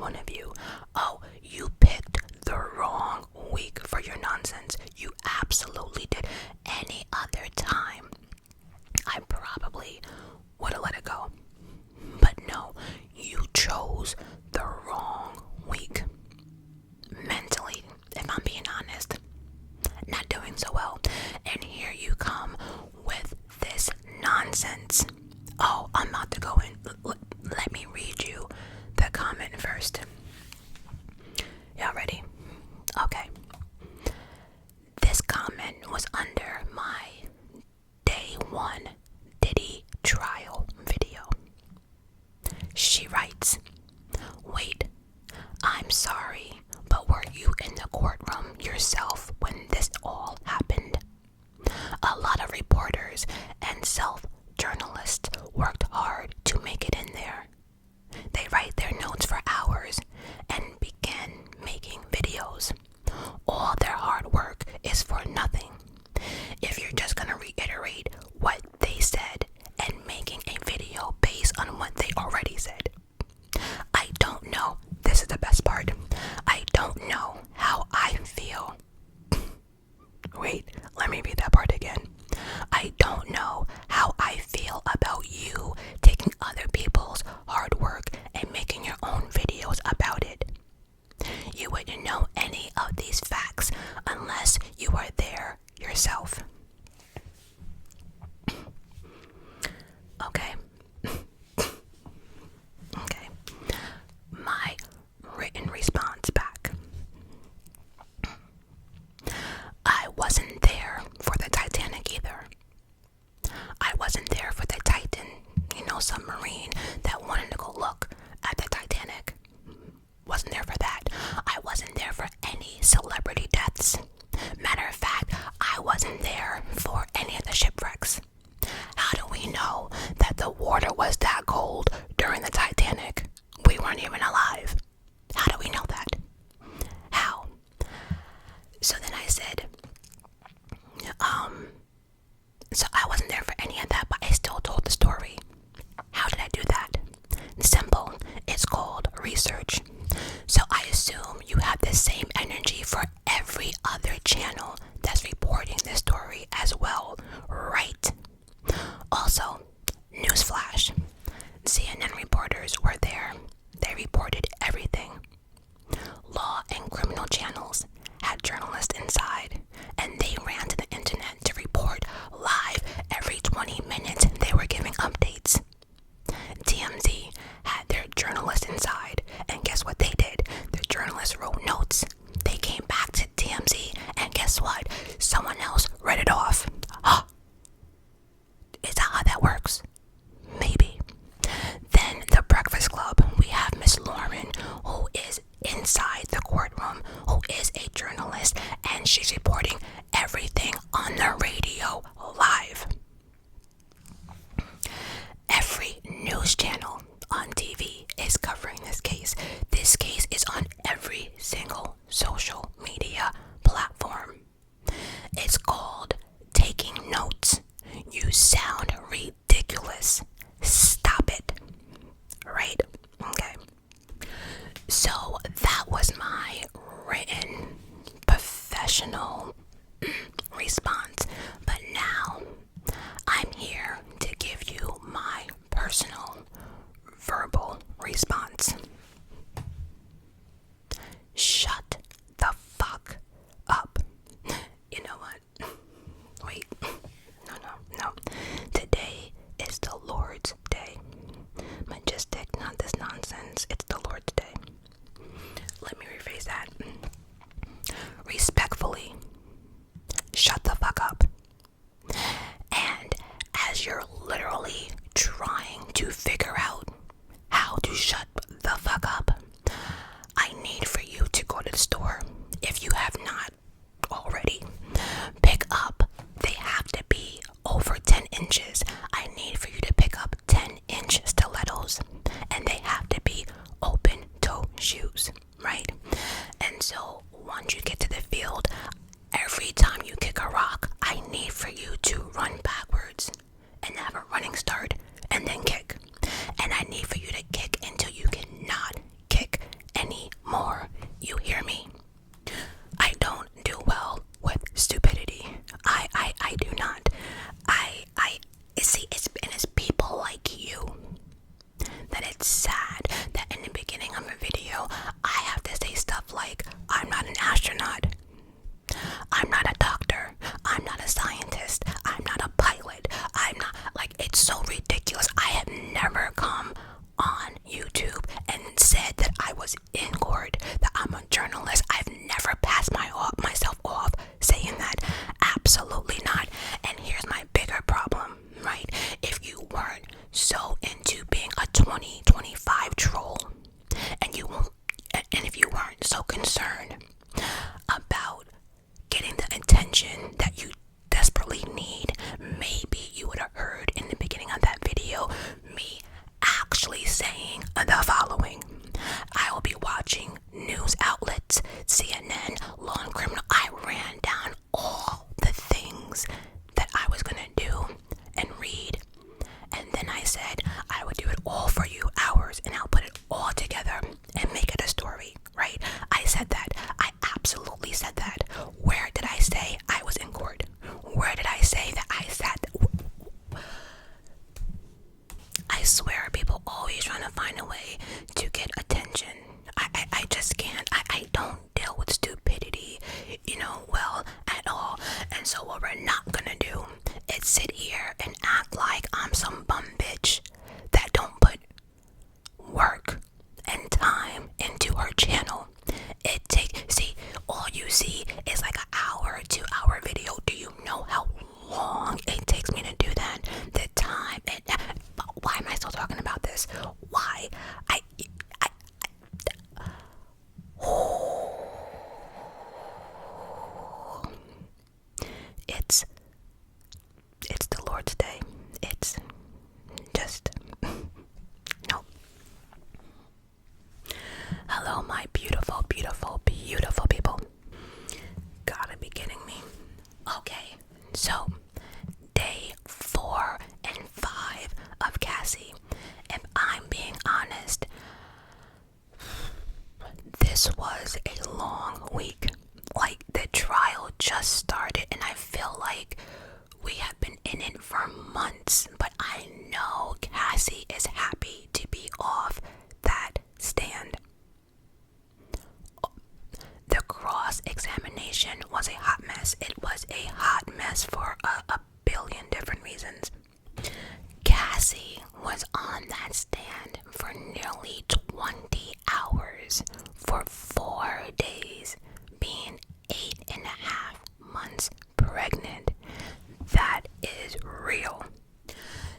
one of you. Oh, you picked the wrong week for your nonsense. You absolutely did. Any other time, I probably would have let it go. But no, you chose the wrong week. Mentally, if I'm being honest, not doing so well. And here you come with this nonsense. Oh, I'm about to go in. Let me read you the comment first. Y'all ready? Okay. This comment was under my day 1 Diddy trial video. She writes, "Wait, I'm sorry, but were you in the courtroom yourself when this all happened? A lot of reporters and self-journalists worked hard to make it in there. They write their notes for hours and begin making videos. All their hard work is for nothing. If you're just gonna reiterate what they said and making a video based on what they already said. I don't know." This is the best part. "I don't know how I feel." Wait, let me read that part again. "I don't know how I feel about you taking other people's hard work and making your own videos about it. You wouldn't know any of these facts unless you were there yourself." Okay. Okay. My written response back. I wasn't there for the Titanic either. I wasn't there for the Titan, submarine that wanted to go look at the Titanic. Wasn't there for that. I wasn't there for any celebrity deaths. Matter of fact, I wasn't there for any of the shipwrecks. How do we know that the water was that cold during the Titanic? We weren't even alive. How do we know that? How? So then I said, so I wasn't there for any of that, but I still told the story. How did I do that? Simple. It's called research. So I assume you have the same energy for every other channel that's reporting this story as well, right? Also, newsflash. CNN reporters were there. They reported everything. Law and criminal channels had journalists inside, and they ran to the internet to report live every 20 minutes. They were giving updates. TMZ had their journalists inside, and guess what they did? The journalists wrote notes. They came back to TMZ, and guess what? Someone else read it off. Is that how that works? Maybe. Then the Breakfast Club, we have Miss Lauren, who is inside the courtroom, who is a journalist, and she's reporting everything on the radio live. Every news channel on TV is covering this case. This case is on every single social media platform. It's called taking notes. You sound ridiculous. Stop it. Right? Okay. So that was my written professional response. But now I'm here to give you my personal verbal response. Shut the fuck up. You know what? Wait. No. Today is the Lord's Day. Majestic, not this nonsense. It's the Lord's Day. Let me rephrase that. Respectfully, shut the fuck up. And as you're literally trying to figure out how to shut find a way to get attention. I just can't. I don't deal with stupidity, well at all. And so what we're not gonna do is sit here and act like I'm some bum bitch that don't put work and time into her channel. All you see is like an hour, 2 hour video. Do you know how long it takes me to do that? The time and why am I still talking about this? Why? It's the Lord's day. It's just no. Hello, my beautiful, beautiful, beautiful people. Gotta be kidding me. Okay, so day 4 and 5 of Cassie. If I'm being honest, this was a long week. Like, the trial just started, and I feel like we have been in it for months. But I know Cassie is happy to be off that stand. The cross-examination was a hot mess. It was a hot mess for a billion different reasons. Cassie was on that stand for nearly 20 hours for 4 days, being 8.5 months pregnant. That is real.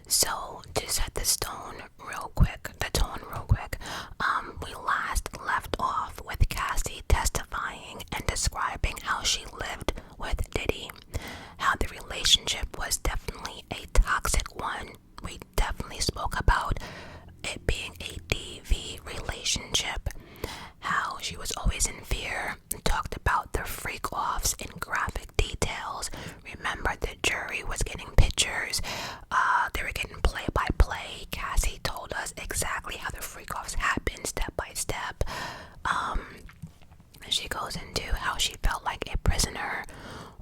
So to set the tone real quick, we last left off with Cassie testifying and describing how she lived with Diddy, how the relationship was definitely a toxic one. We definitely spoke about it being a DV relationship, how she was always in fear, talked about the freak-offs in graphic details. Remember, the jury was getting pictures, they were getting play-by-play. Cassie told us exactly how the freak-offs happened, step by step. She goes into how she felt like a prisoner,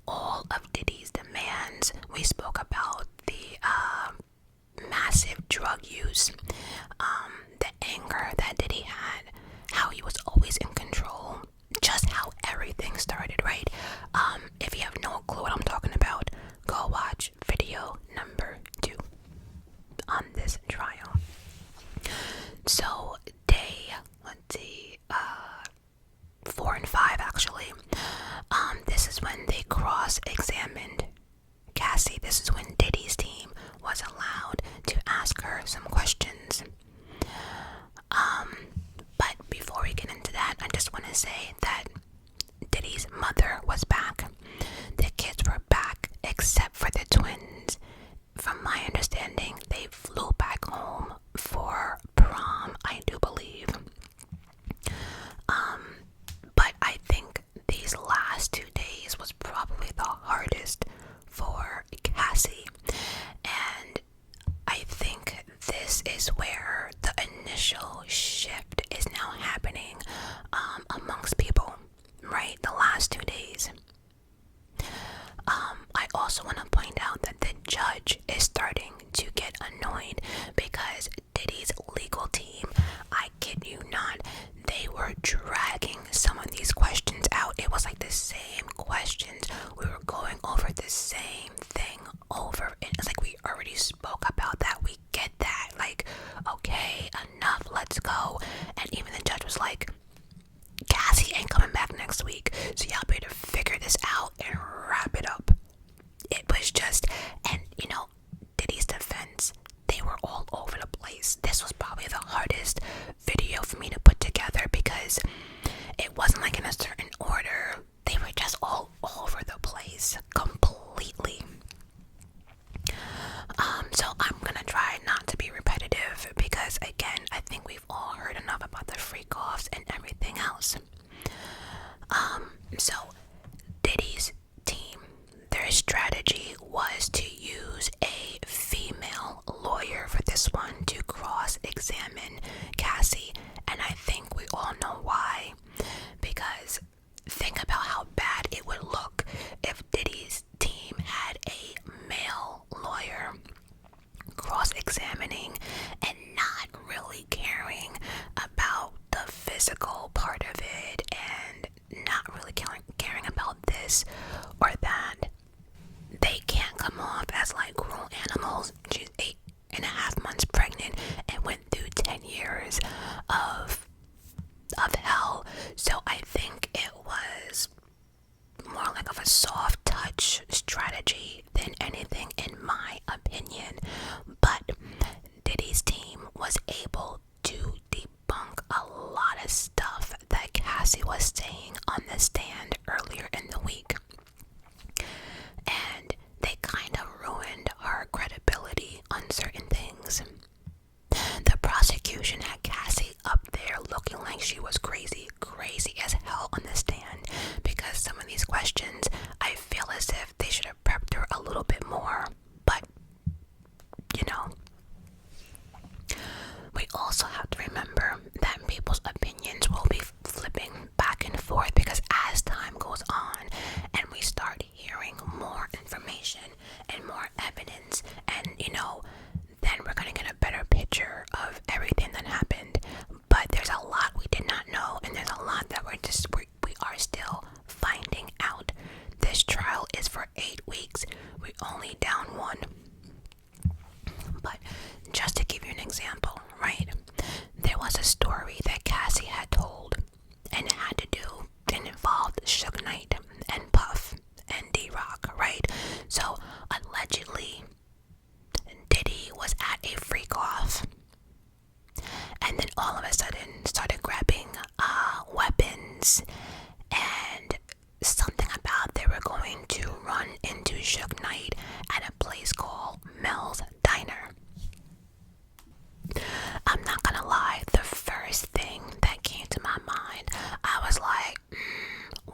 all of Diddy's demands. We spoke about the massive drug use, the anger that Diddy had, how he was always in control, just how everything started, right? If you have no clue what I'm talking about, go watch video number 2 on this trial. So day, 4 and 5 actually. This is when they cross-examined Cassie. This is when Diddy's team was allowed to ask her some questions. But before we get into that, I just want to say that Diddy's mother was back. The kids were back, except for the twins. From my understanding, they flew back home for prom, I do believe. But I think these last 2 days was probably the hardest for Cassie. And I think this is where the initial shift is now happening amongst people, right? The last 2 days. I also want to point out that the judge is starting to get annoyed because Diddy's legal team, I kid you not, they were dragging some of these questions out. It was like the same questions. We were going over the same thing over. It's like we already spoke about that. We get that. Like, okay, enough, let's go. And even the judge was like, Cassie ain't coming back next week, so y'all better figure this out and wrap it up. It was just, and Diddy's defense, they were all over the place. This was probably the hardest video for me to put together because it wasn't like in a certain order. They were just all over the place completely. So I'm gonna try not to be repetitive because, again, I think we've all heard enough about the freak-offs and everything else. So Diddy's team, their strategy was to use a female lawyer for this one to cross-examine Cassie, and I think we all know why. Because think about how bad it would look if Diddy's team had a male lawyer cross-examining and not really caring physical part of it and not really caring about this or that. They can't come off as like cruel animals. She's 8.5 months pregnant and went through 10 years of hell. So I think it was more like of a soft touch strategy than anything, in my opinion. But Diddy's team was able to debunk a lot of stuff that Cassie was saying on the stand earlier in the week. And they kind of ruined her credibility on certain things. The prosecution had Cassie up there looking like she was crazy as hell on the stand, because some of these questions, I feel as if they should have prepped her a little bit more. But, you know, we also have to remember that people's opinions will be flipping back and forth, because as time goes on and we start hearing more information and more evidence, and then we're going to get a better picture of everything that happened. But there's a lot we did not know, and there's a lot that we are still finding out. This trial is for 8 weeks. We only down one. But just to give you an example, right? There was a story that Cassie had told, and it involved Suge Knight and Puff and D-Rock, right? So allegedly, Diddy was at a freak off, and then all of a sudden started grabbing weapons, and something about they were going to run into Suge Knight at a place called Mel's Diner. I'm not gonna lie, the first thing that came to my mind, I was like,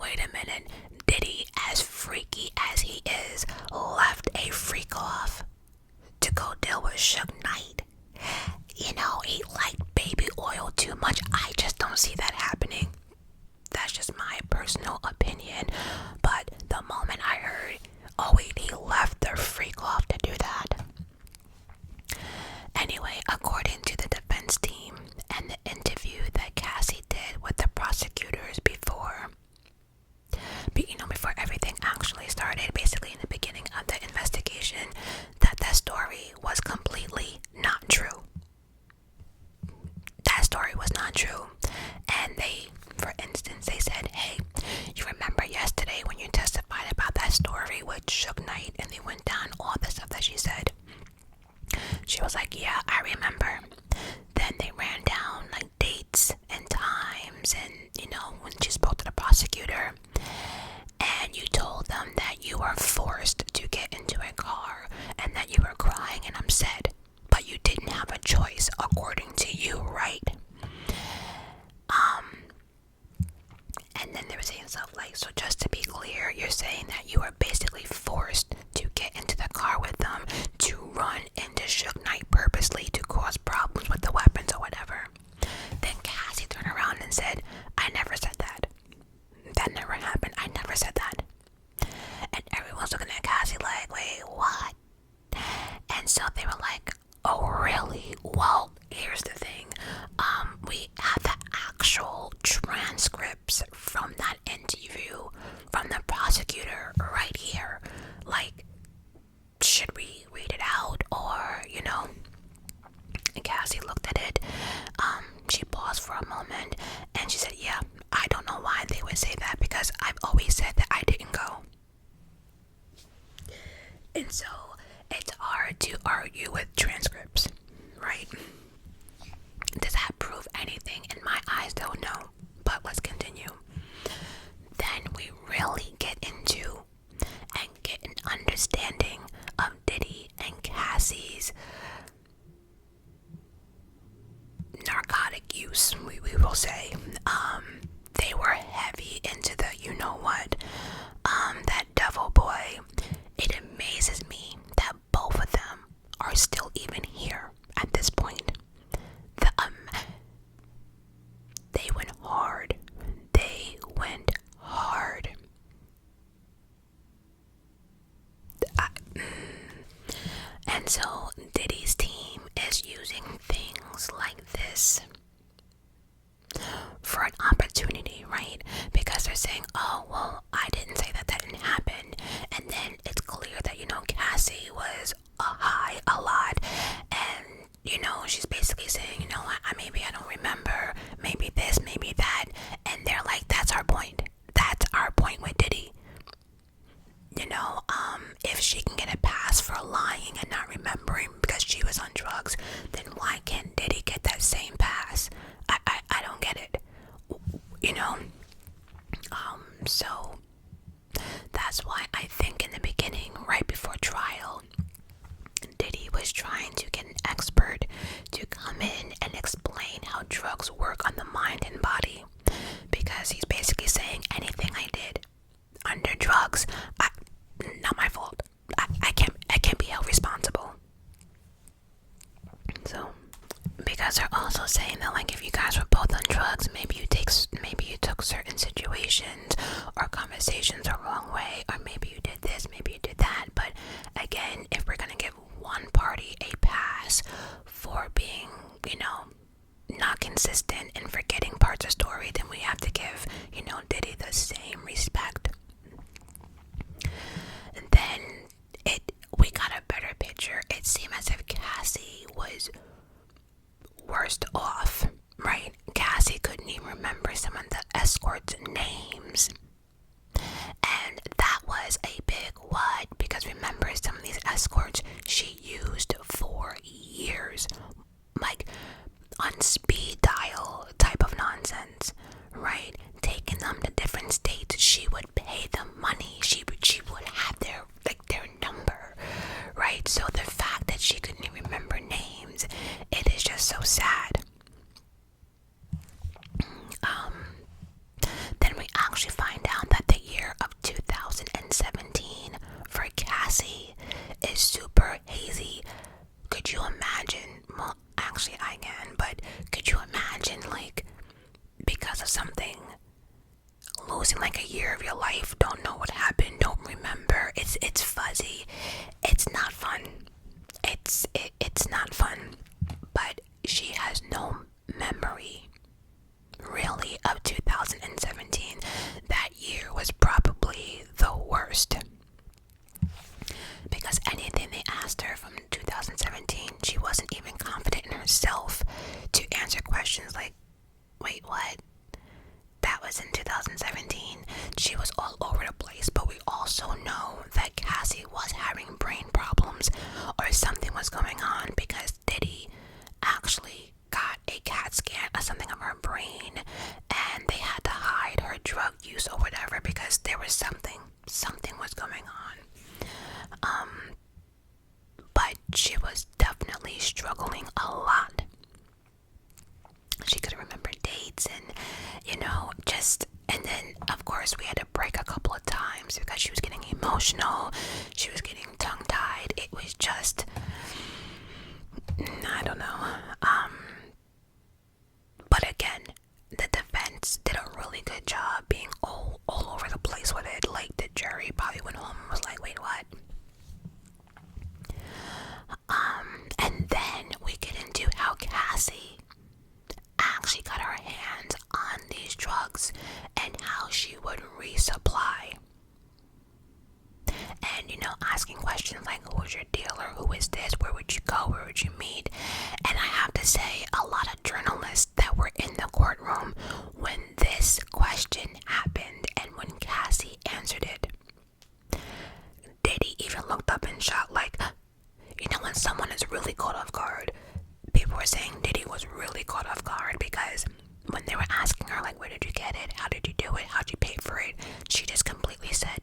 wait a minute, Diddy, as freaky as he is, left a freak off to go deal with Suge Knight. He liked baby oil too much. I just don't see that happening. That's just my personal opinion. But the moment I heard, oh wait, he left the freak off to do that. Anyway, according to the defense team and the interview that Cassie did with the prosecutors before everything actually started, basically in the beginning of the investigation, that story was completely not true. That story was not true. And for instance, they said, hey, you remember yesterday when you testified about that story with Suge Knight, and they went down all the stuff that she said. She was like, yeah, I remember. Then they ran down like dates and times, and when she spoke to the prosecutor, and you told them that you were forced to get into a car and that you were crying and upset, but you didn't have a choice, according to you, right? And then they were saying stuff like, so just to be clear, you're saying that you were basically forced to get into the car with them to run into Suge Knight purposely to cause problems with the weapons or whatever. Then Cassie turned around and said, I never said that. That never happened. I never said that. And everyone's looking at Cassie like, wait, what? And so they were like, oh, really? Well, here's the thing. We have the actual transcripts from that interview from the prosecutor right here. Like, should we read it out? Or, And Cassie looked at it. She paused for a moment, and she said, yeah, I don't know why they would say that, because I've always said that I didn't go. And so it's hard to argue with transcripts, right? Does that prove anything? In my eyes, don't know. But let's continue. Then we really get into and get an understanding of Diddy and Cassie's narcotic use, we will say. They were heavy into the you-know-what. That devil boy. It amazes me that both of them are still even here at this point. They went hard. They went hard. And so Diddy's team is using things like this mind and body, because he's basically saying anything I did under drugs, not my fault. I can't be held responsible. So, because they're also saying that, like, if you guys were both on drugs, maybe you took certain situations or conversations the wrong way, or maybe you did this, maybe you did that. But again, if we're gonna give one party a pass for being, not consistent and forgetting parts of story, then we have to give, Diddy the same respect. And then we got a better picture. It seemed as if Cassie was worst off, right? Cassie couldn't even remember some of the escorts' names. And that was a big what, because remember, some of these escorts she used for years, like on speed dial type of nonsense, right? Taking them to different states, she would pay them money. She would have their number, right? So the fact that she couldn't even remember names, it is just so sad. Then we actually find out that the year of 2017 for Cassie is super hazy. Could you imagine? Well, actually I can, but could you imagine, like, because of something, losing like a year of your life, don't know what happened, don't remember, it's fuzzy, it's not fun, it's not fun. But she has no memory really of 2017. That year was probably the worst, because anything they asked her from 2017, she wasn't even confident in herself to answer questions like, wait, what? That was in 2017. She was all over the place. But we also know that Cassie was having brain problems, or something was going on, because Diddy actually got a CAT scan of something of her brain, and they had to hide her drug use or whatever, because there was something was going on. But she was definitely struggling a lot. She couldn't remember dates, and and then of course we had to break a couple of times because she was getting emotional, she was getting tongue-tied. It was just, I don't know. But again, the defense did a really good job being all over the place with it. Like, the jury probably went home and was like, wait, what? And then we get into how Cassie actually got her hands on these drugs and how she would resupply. And, asking questions like, who was your dealer? Who is this? Where would you go? Where would you meet? And I have to say, a lot of journalists that were in the courtroom when this question happened and when Cassie answered it, Diddy even looked up and shot, like, when someone is really caught off guard. People were saying Diddy was really caught off guard, because when they were asking her, like, where did you get it? How did you do it? How'd you pay for it? She just completely said,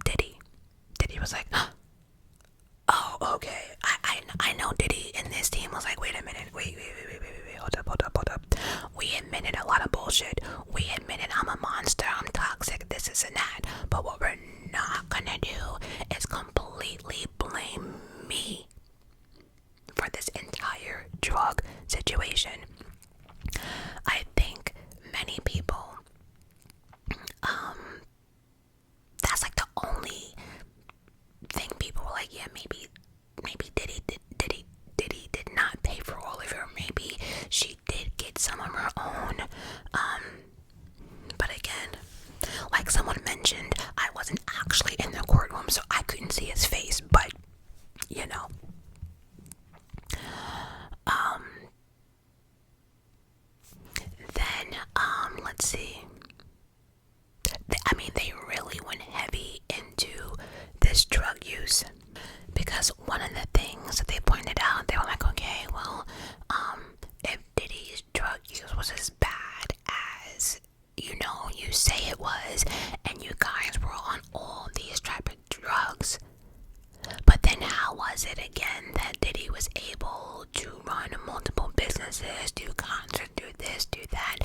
Diddy. Diddy was like, oh, okay. I know Diddy and this team was like, wait a minute. Wait, hold up. We admitted a lot of bullshit. We admitted I'm a monster, I'm toxic, this and that. But what we're not gonna do is completely blame me for this entire drug situation. I think many people, that's like the only thing people were like, yeah, maybe Diddy did not pay for all of it, or maybe she did get some of her own. But again, like someone mentioned, I wasn't actually in the courtroom, so I couldn't see his face, but then let's see. They really went heavy into this drug use, because one of the things that they pointed out, they were like, okay, well, if Diddy's drug use was as bad as you say it was, and you guys were on all these type of drugs, but then how was it again that Diddy was able to run multiple businesses, do concerts, do this, do that,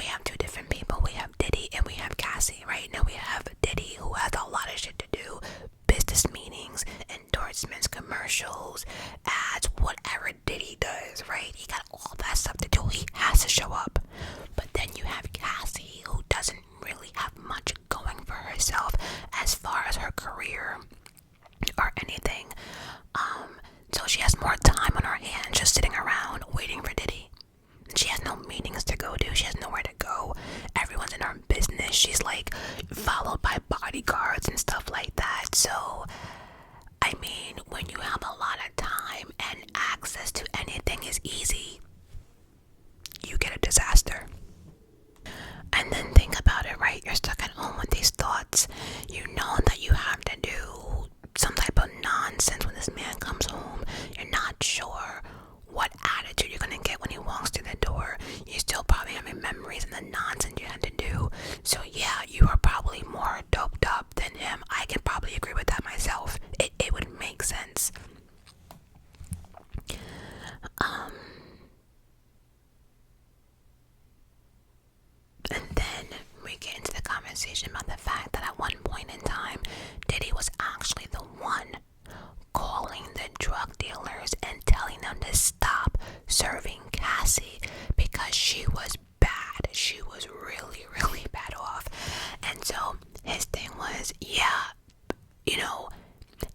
we have two different people. We have Diddy and we have Cassie, right? Now we have Diddy, who has a lot of shit to do. Business meetings, endorsements, commercials, ads, whatever Diddy does, right? He got all that stuff to do. He has to show up. But then you have Cassie, who doesn't really have much going for herself as far as her career or anything. So she has more time on her hands just sitting around waiting for Diddy. She has no meetings to go to. She has nowhere to go. Everyone's in her business. She's like followed by bodyguards and stuff like that. So, I mean, when you have a lot of time and access to anything is easy, you get a disaster. And then think about it, right? You're stuck at home with these thoughts. You know that you have to do some type of nonsense when this man comes home. You're not sure what attitude you're gonna get when he walks through the door. You still probably having memories and the nonsense you had to do. So yeah, you are probably more doped up than him. I can probably agree with that myself. It would make sense. And then we get into the conversation about the fact that at one point in time, Diddy was actually the one calling the drug dealers and telling them to stop serving Cassie because she was bad. She was really, really bad off. And so his thing was, yeah, you know,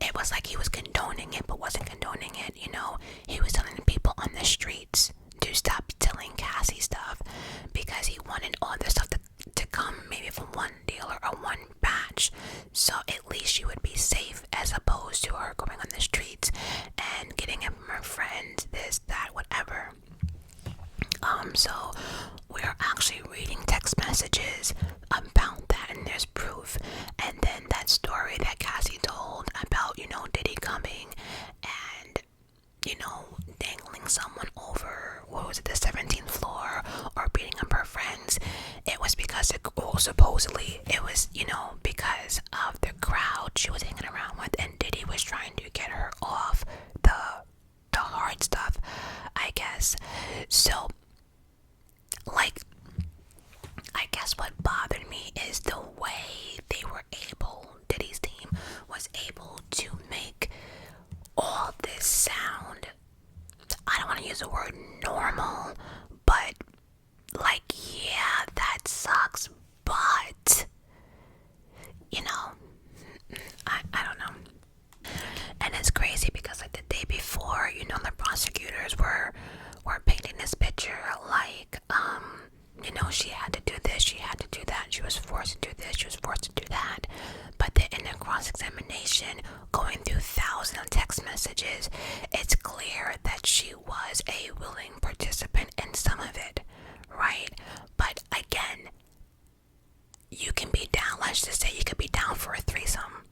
it was like he was condoning it but wasn't condoning it, you know. He was telling the people on the streets to stop selling Cassie stuff because he wanted all this stuff to come maybe from one dealer or one batch, so at least she would be safe as opposed to her going on the streets and getting it from her friends, this, that, whatever. So we're actually reading text messages about that, and there's proof. And then that story that Cassie told about, you know, Diddy coming and, you know, dangling someone over, what was it, the 17th floor, or beating up her friends. It was because, supposedly, it was, you know, because of the crowd she was hanging around with, and Diddy was trying to get her off the hard stuff, I guess. So, like, I guess what bothered me is the way they were able, Diddy's team was able to make all this sound, I don't want to use the word normal, but like, yeah, that sucks, but, you know, I don't know. And it's crazy because like the day before, you know, the prosecutors were painting this picture like, you know, she had to do this, she had to do that, she was forced to do this, she was forced to do that. But then in the cross-examination, going through thousands of text messages, it's clear that she was a willing participant in some of it, right? But again, you can be down, let's just say you could be down for a threesome,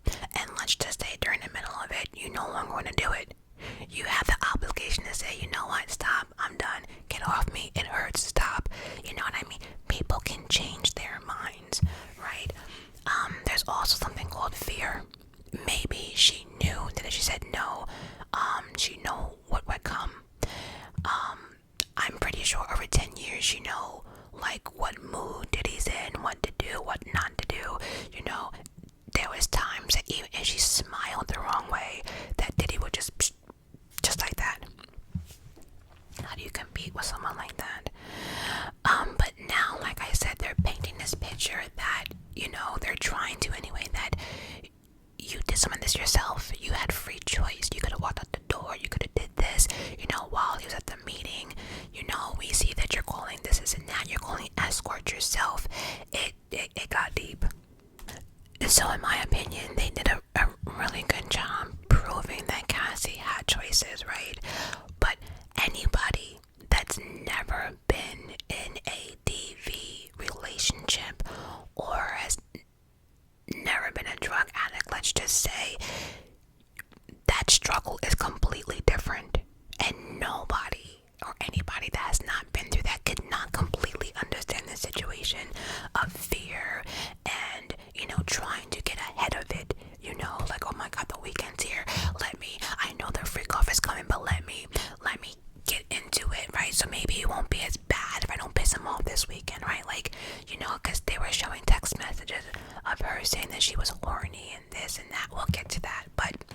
and let's just say during the middle of it, you no longer want to do it. You have the obligation to say, you know what, stop, I'm done, get off me, it hurts, stop. You know what I mean? People can change their minds, right? There's also something called fear. Maybe she knew that if she said no, she knew what would come. I'm pretty sure over 10 years, you know, like what mood Diddy's in, what to do, what not to do. You know, there was times that even if she smiled the wrong way, that Diddy would just like that. How do you compete with someone like that? But now, like I said, they're painting this picture that, you know, they're trying to anyway, that you did some of this yourself. You had free choice. You could have walked out the door. You could have did this, you know, while he was at the meeting. You know, we see that you're calling this and that. You're calling escort yourself. It got deep. So in my opinion, they did a really good job proving that Cassie had choices, right? But anybody that's never been in a DV relationship or has never been a drug addict, let's just say, that struggle is completely different. And nobody or anybody that has not been through that could not completely understand the situation of fear and, you know, trying to get ahead of it. You know, like, oh my God, the weekend's here. I know the freak off is coming, but let me get into it, right? So maybe it won't be as bad if I don't piss him off this this weekend, right? Like, because they were showing text messages of her saying that she was horny and this and that. We'll get to that, but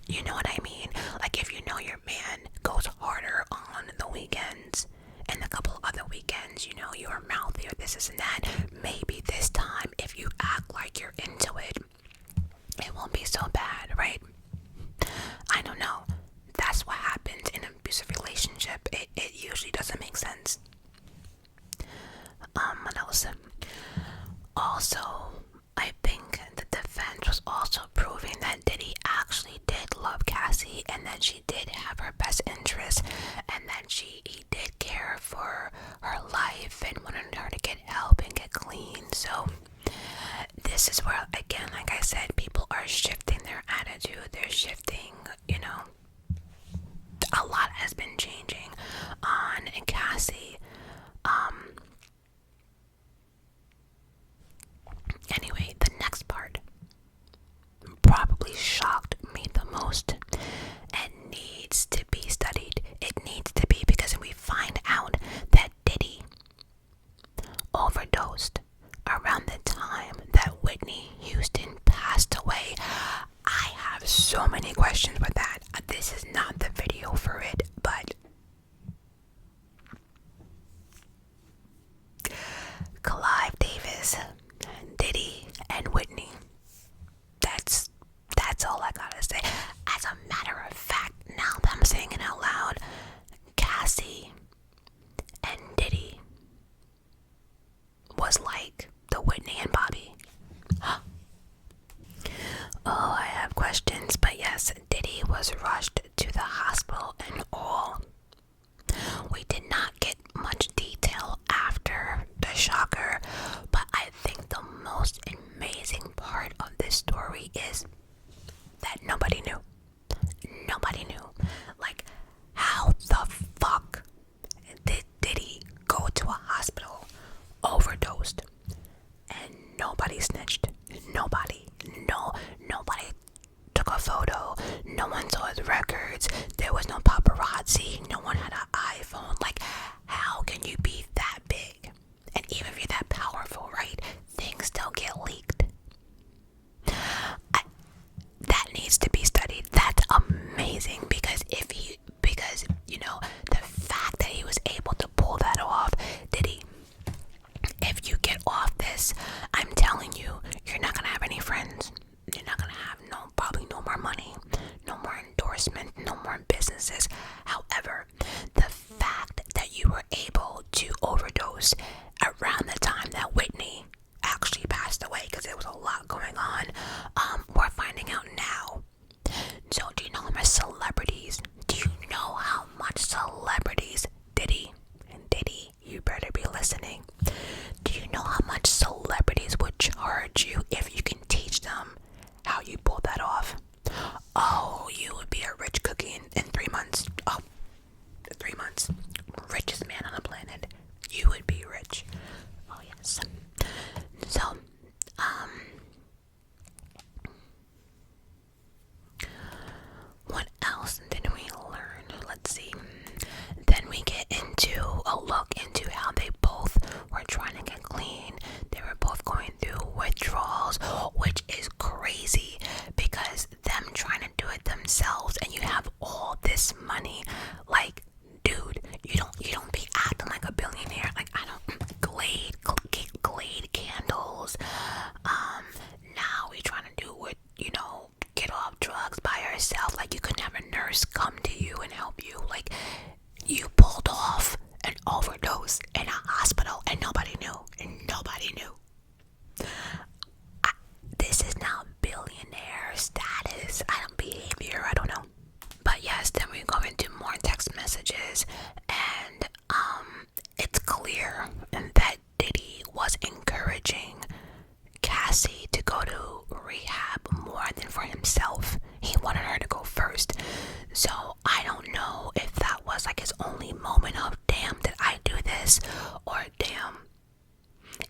you know what I mean? Like, if you know your man goes harder on the weekends and a couple other weekends, you're mouthy or this and that, maybe this time, if you act like you're into it, it won't be so bad, right? I don't know. That's what happens in an abusive relationship. It usually doesn't make sense. What else? Also, I think the defense was also proving that Diddy actually did love Cassie and that she did have her best interest and that he did care for her life and wanted her to get help and get clean. So this is where, again, like I said, people are shifting their attitude. They're shifting, a lot has been changing on Cassie. Anyway, the next part probably shocked me the most and needs to be studied. It needs to be, because we find out that Diddy overdosed around the time that Whitney Houston passed away. I have so many questions with that. This is not the video for it, but Clive Davis, Diddy, and Whitney. That's all I gotta say. As a matter of fact, now that I'm saying it out loud, Cassie and Diddy was like the Whitney and Bobby. Oh, I have questions, but yes, Diddy was rushed to the hospital and all. We did not get much detail after the shocker, but I think the most amazing part of this story is that nobody knew. Nobody knew. Like, how the fuck did Diddy go to a hospital, overdosed, and nobody snitched? Nobody took a photo. No one saw his records. There was no paparazzi. No one had an iPhone. Like, how can you be that big? And even if you're that powerful, right? Things still get leaked. That needs to be studied. That's amazing, because the fact that he was able to pull that off, Diddy. If you get off this, I'm telling you, you're not gonna have any friends. You're not gonna have probably no more money, no more endorsement, no more businesses. However, the fact that you were able to overdose around the time that Whitney actually passed away, because there was a lot going on, we're finding out now. So do you know how much celebrities, Diddy, you better be listening. Do you know how much celebrities would charge you if you can teach them how you pull that off? Oh, you would be a rich cookie in 3 months. Oh, 3 months. Richest man on the planet. You would be rich. Oh, yes. So, what else did we learn? Let's see. Then we get into a look into how they both were trying to get clean. They were both going through withdrawals, which is crazy, because them trying to do it themselves and you have all this money. Like, dude, you don't be acting like a billionaire. Like, I don't Glade candles. Now we trying to do what, get off drugs by yourself. Like, you couldn't have a nurse come to you and help you. Like, you pulled off an overdose in a hospital and nobody knew. This is now billionaire status. Behavior, I don't know. But yes, then we go into more text messages, and it's clear that Diddy was encouraging Cassie to go to rehab more than for himself. He wanted her to go first. So I don't know if that was like his only moment of, damn, did I do this? Or damn,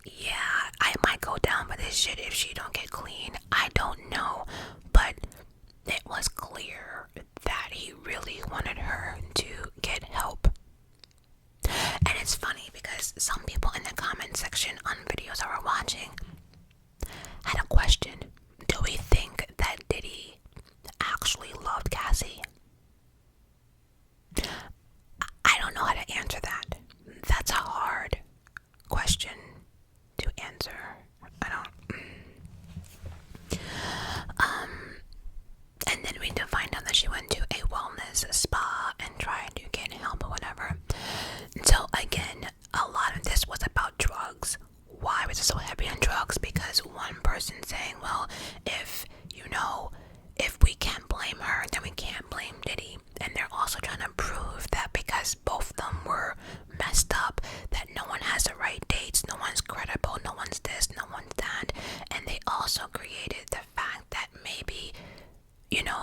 yeah, I might go down for this shit if she don't get clean. I don't know. But it was clear that he really wanted her to get help. And it's funny because some people in the comment section on videos I were watching had a question. Do we think that Diddy actually loved Cassie? I don't know how to answer that. That's a hard question to answer. I don't. And then we did find out that she went to a wellness spa and tried to get help or whatever. So again, a lot of this was about drugs. Why was it so heavy on drugs? Because one person saying, well, if we can't blame her, then we can't blame Diddy. And they're also trying to prove that because both of them were messed up, that no one has the right dates, no one's credible, no one's this, no one's that. And they also created the fact that maybe,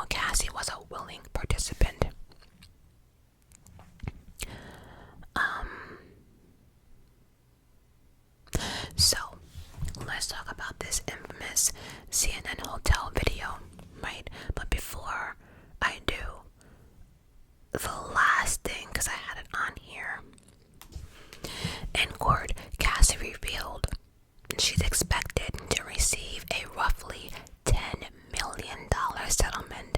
Cassie was a willing participant. So, let's talk about this infamous CNN hotel video, right? But before I do, the last thing, because I had it on here, in court, Cassie revealed she's expected to receive a roughly $10 million settlement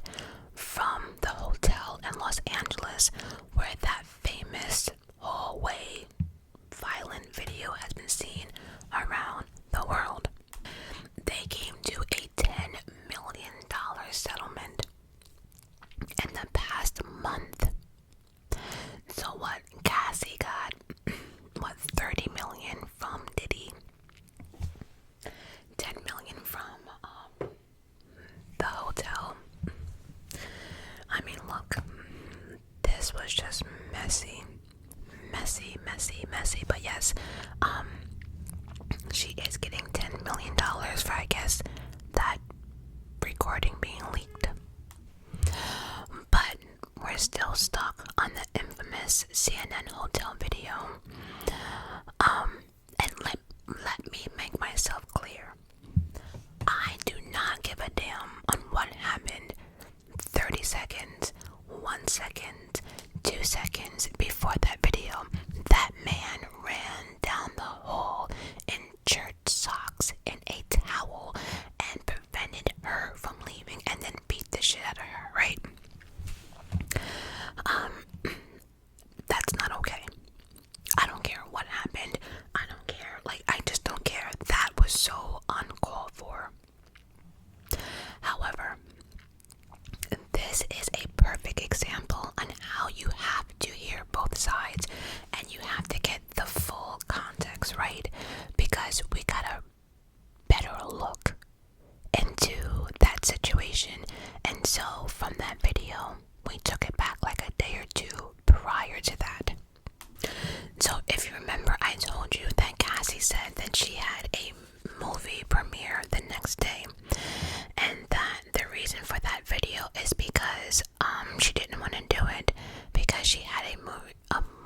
from the hotel in Los Angeles where that famous hallway violent video has been seen around the world. They came to a $10 million settlement in the past month. So what Cassie got, 30 million from Diddy, 10 million from the hotel. I mean, look, this was just messy. But yes, she is getting $10 million for, I guess, that recording being leaked. But we're still stuck on the infamous CNN hotel video. And let me make myself clear. I do not give a damn on what happened 30 seconds, 1 second, 2 seconds before that video. That man ran down the hall in church socks and a towel and prevented her from leaving and then beat the shit out of her, right? That's not okay. I don't care what happened. I don't care. I just don't care. That was so uncalled for. However, this is a perfect example on how you have to hear both sides and you have to get the full context, right? Because we got a better look into that situation. And so from that video, we took it back like a day or two prior to that. So if you remember, I told you that Cassie said that she had a movie premiere the next day, and that the reason for that video is because she didn't want to do it because she had a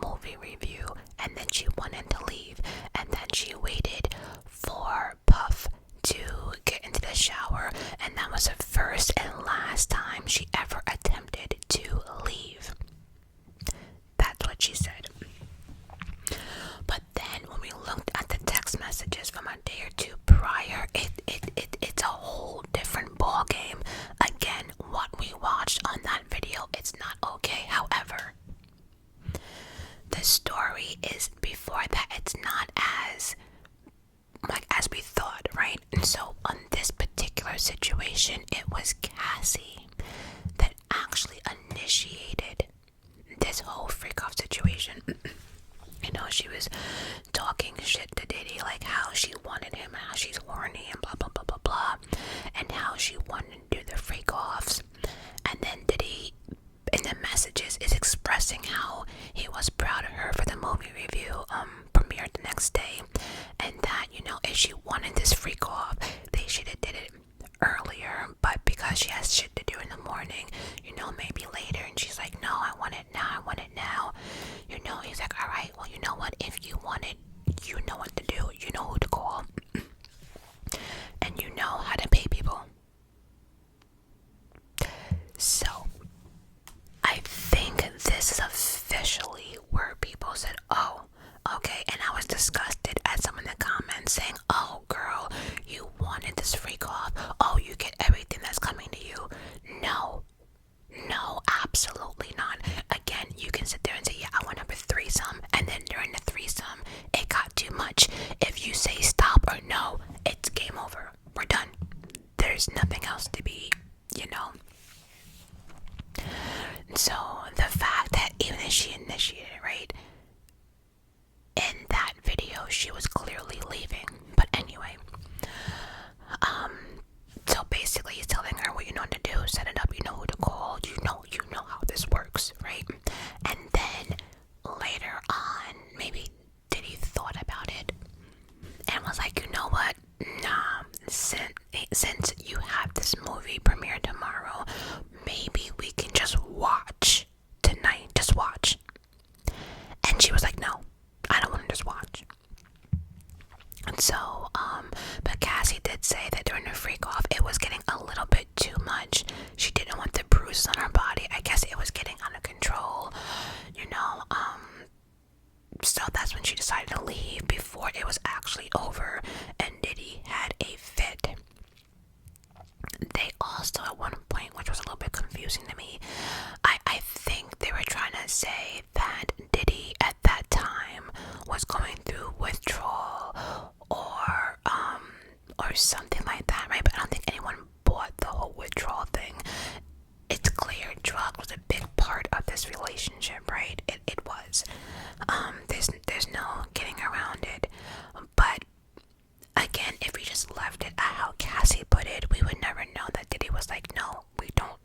movie review and then she wanted to leave, and then she waited for Puff to get into the shower, and that was the first and last time she ever attempted to leave. That's what she said. But then when we looked at the text messages from a day or two prior, it's a whole different ball game. Again, what we watched on that video, it's not okay. However, the story is before that, it's not as we thought, right? And so on this particular situation, it was Cassie that actually initiated this whole freak off situation. She was talking shit to Diddy, like how she wanted him, how she's horny and blah blah blah blah blah, and how she wanted to do the freak offs. And then Diddy in the messages is expressing how he was proud of her for the movie review premiered the next day, and that if she wanted this freak off, they should have did it earlier, but because she has shit to do in the morning, maybe later. And she's like, no, I want it now, he's like, all right, well, you know what, if you want it, you know what to do, you know who to call, and you know how to pay people. So I think this is officially where people said, oh, there's nothing else to be, you know. So the fact that even if she initiated it, right, in that video she was clearly leaving. But anyway, so basically he's telling her what you know what to do, set it up, you know who to call, you know how this works, right? And then later on, maybe Diddy thought about it and was like, you know what, nah, since you have this movie premiere tomorrow, maybe we can just watch tonight, just watch. And she was like, no, I don't want to just watch. And so, but Cassie did say that during the freak off, it was getting a little bit too much. She didn't want the bruises on her body. I guess it was getting out of control, you know. So that's when she decided to leave before it was actually over and Diddy had a fit. They also, at one point, which was a little bit confusing to me, I think they were trying to say that Diddy at that time was going through withdrawal or something like that, right? But I don't think anyone bought the whole withdrawal thing. It's clear drugs was a big part of this relationship, right? It was. There's no getting around it. But again, if we just left it at how Cassie put it, we would never know that Diddy was like, no,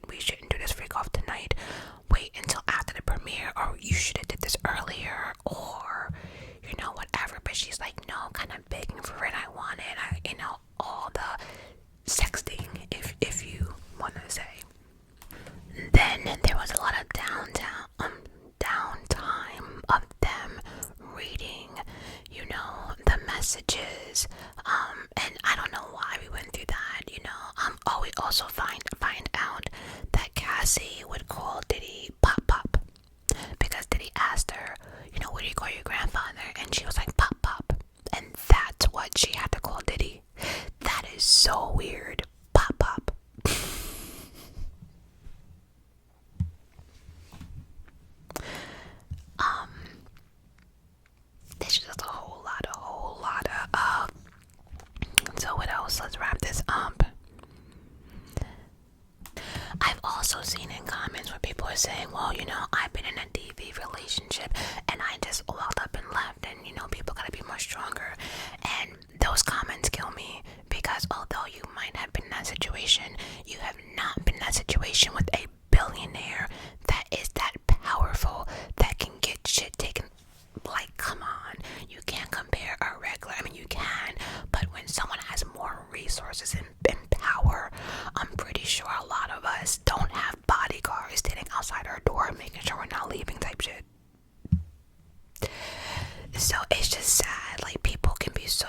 we shouldn't do this freak off tonight. Wait until after the premiere, or you should have did this earlier, or you know, whatever. But she's like, no, kind of begging for it. I want it. You know, all the sexting, if you want to say. Then there was a lot of downtime of them reading, you know, the messages, and I don't know why we went through that, you know. We also find out that Cassie would call Diddy Pop Pop, because Diddy asked her, you know, what do you call your grandfather? And she was like, Pop Pop, and that's what she had to call Diddy. That is so weird. Pop Pop. There's just a whole lot of so what else? Let's wrap this up. I've also seen in comments where people are saying, well, you know, I've been in a DV relationship and I just walked up and left, and you know, people gotta be more stronger. And those comments kill me, because although you might have been in that situation, you have not been in that situation with a billionaire that is that powerful, that can get shit taken. Like, come on, you can't compare a regular, I mean, you can, but when someone has more resources and power, I'm pretty sure a lot of us don't have bodyguards standing outside our door making sure we're not leaving type shit. So it's just sad, like, people can be so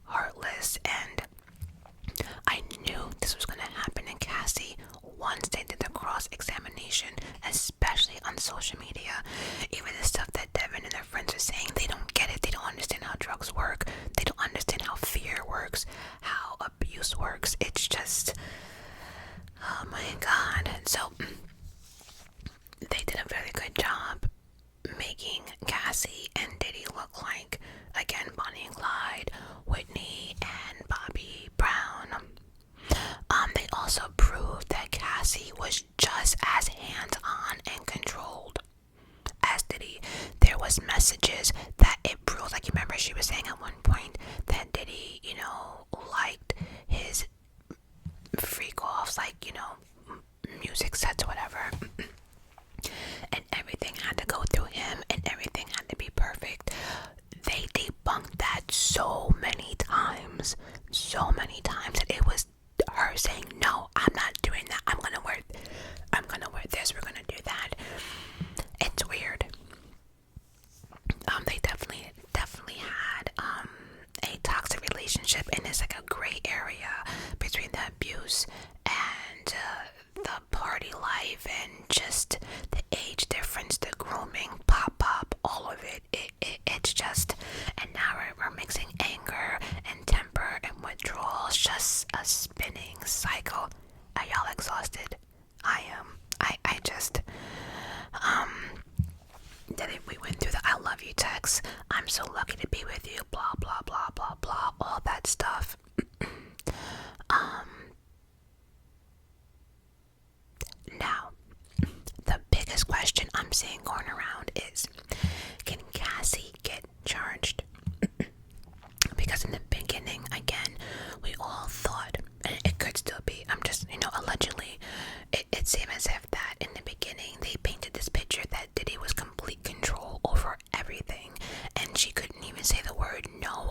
heartless, and I knew this was going to happen in Cassie once they did the cross-examination, especially on social media. Even the stuff that Devin and their friends are saying, they don't get it. They don't understand how drugs work. They don't understand how fear works, how abuse works. It's just, oh my God. So they did a very good job making Cassie and Diddy look like, again, Bonnie and Clyde, Whitney and Bobby Brown. They also proved that Cassie was just as hands-on and controlled as Diddy. There was messages that it proved, like, you remember she was saying at one point that Diddy, you know, liked his freak-offs, like, you know, music sets or whatever. And everything had to go through him, and everything had to be perfect. They debunked that so many times that it was her saying, no, I'm not doing that. I'm gonna wear this, we're gonna do that. It's weird. They definitely had a toxic relationship, and it's like a gray area between the abuse and the party life and just the age difference, the grooming, pop, all of it. It's just, and now we're mixing anger and temper and withdrawal. It's just a spinning cycle. Are y'all exhausted? I am. I just, that we went through the I love you text, I'm so lucky to be with you, blah, blah, blah, blah, blah, all that stuff.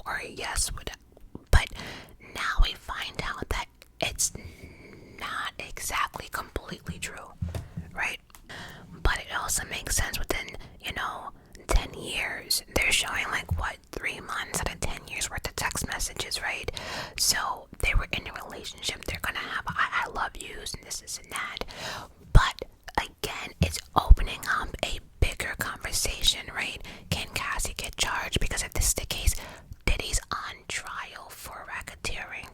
or yes, but now we find out that it's not exactly completely true, right? But it also makes sense within, 10 years. They're showing like what, 3 months out of 10 years worth of text messages, right? So they were in a relationship. They're gonna have I love yous and this and that. But again, it's opening up a bigger conversation, right? Can Cassie get charged? Because if this is the case, Diddy's on trial for racketeering,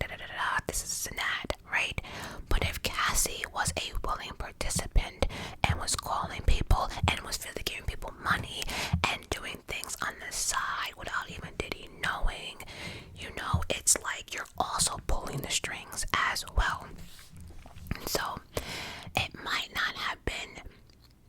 this is and that, right? But if Cassie was a willing participant and was calling people and was really giving people money and doing things on the side without even Diddy knowing, it's like you're also pulling the strings as well. So it might not have been,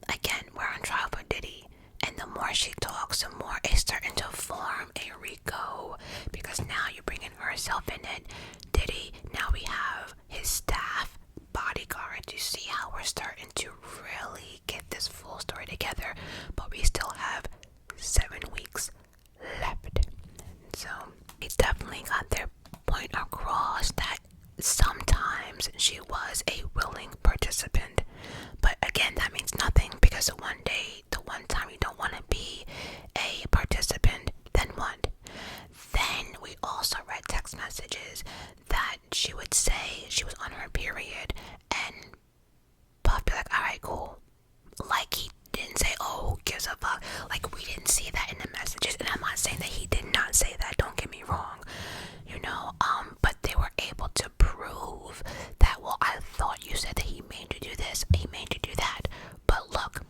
again, we're on trial for Diddy, and the more she talks, the more it's starting to form a Rico, because now you're bringing herself in it. Diddy, now we have his staff, bodyguards. You see how we're starting to really get this full story together, but we still have 7 weeks left. So they definitely got their point across that sometimes she was a willing participant. But again, that means nothing, because the one time you don't want to be a participant, then what? Then we also read text messages that she would say she was on her period, and Puff be like, alright, cool. Like, he didn't say, oh, who gives a fuck? Like, we didn't see that in the messages, and I'm not saying that he did not say that, don't get me wrong, but they were able to prove that, well, I thought you said that he made you do this, he made you do that, but look,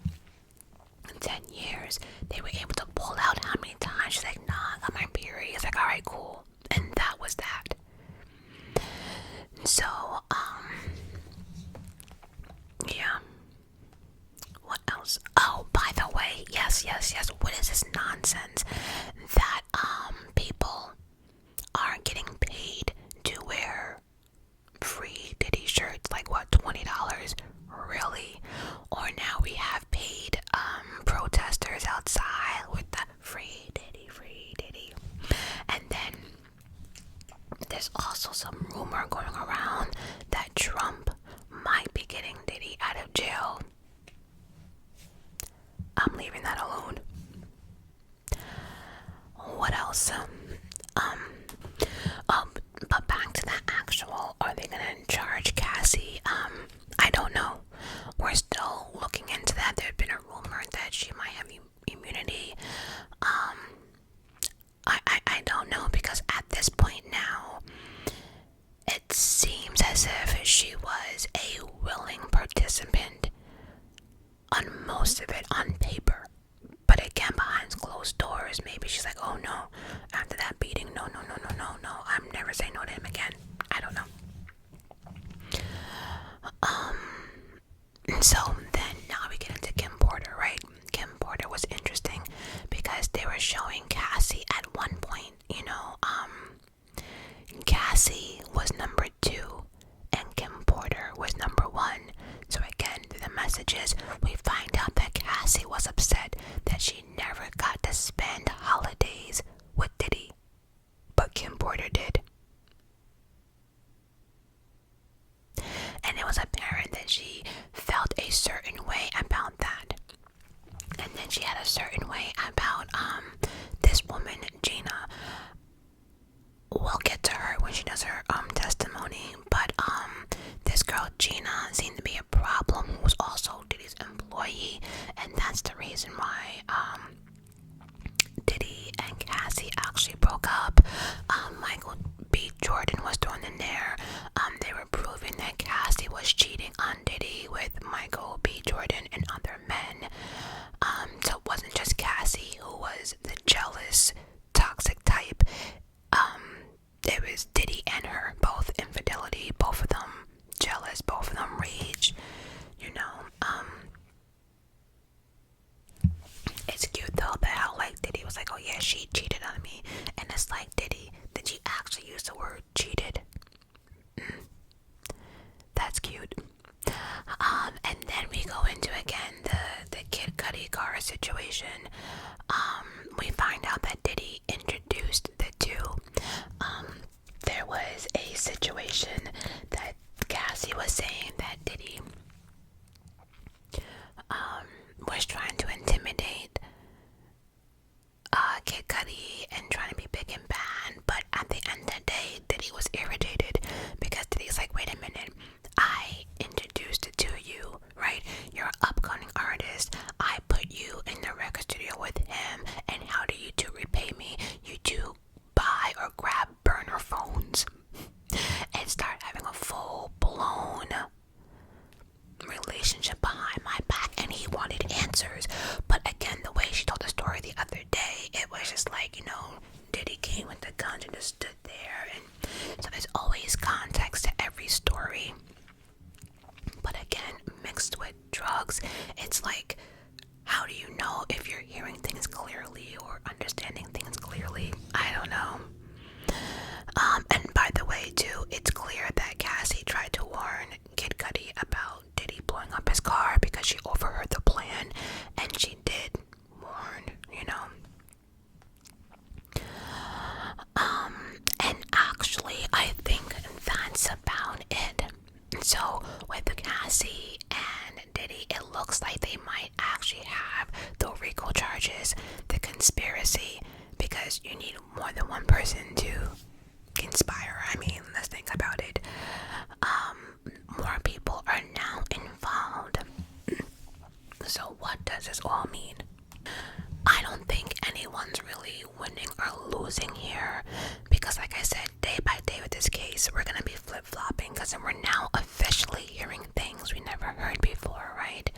in 10 years, they were able to pull out how many times she's like, nah, I got my period. It's like, alright, cool, and that was that. So, yeah. What else? Oh, by the way, yes. What is this nonsense that people are getting paid to wear free Diddy shirts? Like what, $20? Really? Or now we have paid protesters outside with the free Diddy. And then there's also some rumor going around that Trump might be getting Diddy out of jail. I'm leaving that alone. What else? But back to the actual, are they gonna charge Cassie? I don't know. We're still looking into that. There's been a rumor that she might have immunity. I don't know, because at this point now, it seems as if she was a willing participant on most of it on paper. But again, behind closed doors, maybe she's like, oh no, after that beating, no, I'm never saying no to him again. I don't know. So then now we get into Kim Porter, right? Kim Porter was interesting because they were showing Cassie at one point, Cassie was number 2 and Kim Porter was number 1. So again, through the messages, we find out that Cassie was upset that she never got to spend holidays with Diddy, but Kim Porter did. And it was apparent that she felt a certain way about that. And then she had a certain way about this woman, Gina. We'll get to her when she does her testimony, but this girl Gina seemed to be a problem, who was also Diddy's employee, and that's the reason why Diddy and Cassie actually broke up. Michael B. Jordan was thrown in there. They were proving that Cassie was cheating on Diddy with Michael B. Jordan and other men. So it wasn't just Cassie who was the jealous, toxic type. It was Diddy and her, both infidelity, both of them jealous, both of them rage, It's cute though that how like Diddy was like, oh yeah, she cheated on me, and it's like, Diddy, did you actually use the word cheated? That's cute. And then we go into again the Kid Cudi car situation. We find out that Diddy introduced the two situation that Cassie was saying that Diddy was trying to intimidate Kid Cudi and trying to be big and bad, but at the end of the day, Diddy was irritated because Diddy's like, wait a minute, I introduced it to you, right? You're an upcoming artist. I put you in the record studio with him, and how do you two repay me? You two buy or grab burner phones and start having a full-blown relationship behind my back, and he wanted answers. But again, the way she told the story the other day, it was just like, Diddy came with the guns and just stood there, and so there's always context to every story. But again, mixed with drugs, it's like, how do you know if you're hearing things clearly or understanding things clearly? I don't know. And by the way, too, it's clear that Cassie tried to warn Kid Cudi about Diddy blowing up his car because she overheard the plan, and she did warn, And actually, I think that's about it. So, with Cassie and Diddy, it looks like they might actually have the RICO charges, the conspiracy, because you need more than one person to conspire. I mean, let's think about it. More people are now involved. So what does this all mean? I don't think anyone's really winning or losing here, because like I said, day by day with this case, we're gonna be flip-flopping, because we're now officially hearing things we never heard before, right?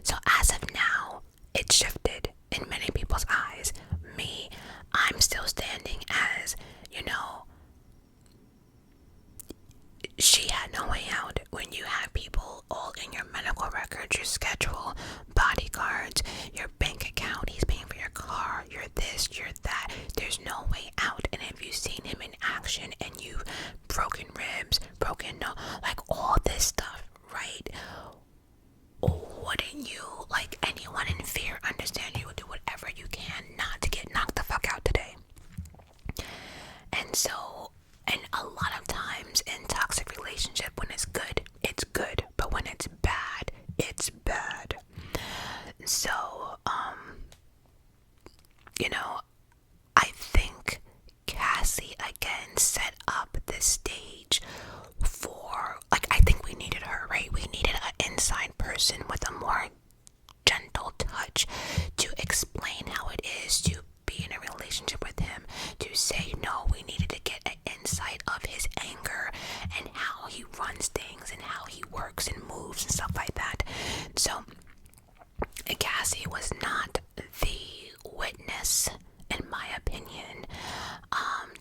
So as of now, it's shifted in many people's eyes. Me, I'm still standing as, she had no way out. When you have people all in your medical records, your schedule, bodyguards, your bank account, he's paying for your car, you're this, you're that, there's no way out. And if you've seen him in action and you've broken ribs, like all this stuff, right? Wouldn't you, like anyone in fear, understand you would do whatever you can not to get knocked the fuck out today? And so, and a lot of times in toxic relationship, when it's good, but when it's bad, it's bad. So, I think Cassie again set up the stage for, like, I think we needed her, right? We needed an inside person with a more gentle touch to explain how it is to be in a relationship with him, to say no. We needed to get an insight of his anger and how he runs things and how he works and moves and stuff like that. So Cassie was not the witness, in my opinion,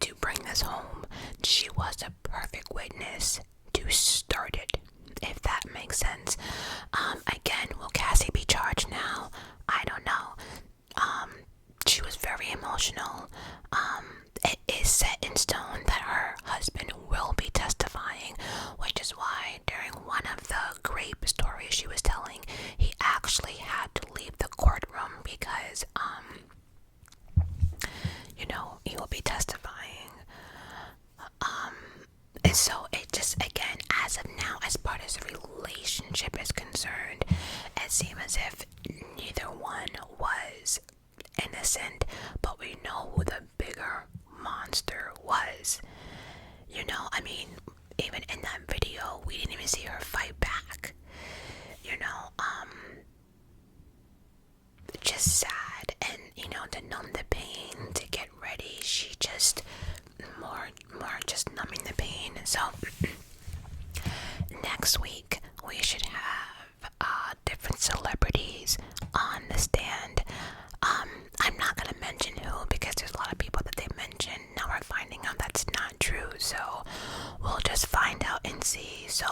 to bring this home. She was a perfect witness to start it, if that makes sense. Again, will Cassie be charged now? I don't know. She was very emotional. It is set in stone that her husband will be testifying, which is why during one of the grape stories she was telling, he actually had to leave the courtroom because, he will be testifying. And so it just, again, as of now, as far as the relationship is concerned, it seems as if neither one was innocent, but we know who the bigger monster was. I mean, even in that video, we didn't even see her fight back. Just sad, and to numb the pain, to get ready, she just more just numbing the pain. So next week we should have different celebrities on the stand. I'm not gonna mention who, because there's a lot of people that they mention. Now we're finding out that's not true, so we'll just find out and see. So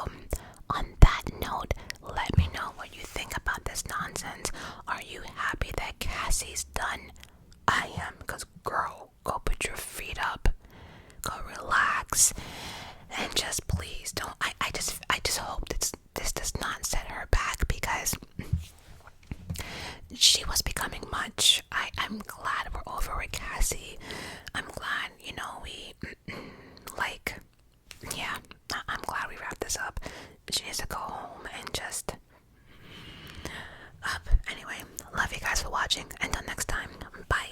on that note, let me know what you think about this nonsense. Are you happy that Cassie's done? I am, because girl, go put your feet up, go relax, and just please don't. I just hope this does not set her back, because she was becoming much. I'm glad we're over with Cassie. I'm glad, we, like, yeah, this up. She needs to go home and just up. Anyway, love you guys for watching. Until next time, bye.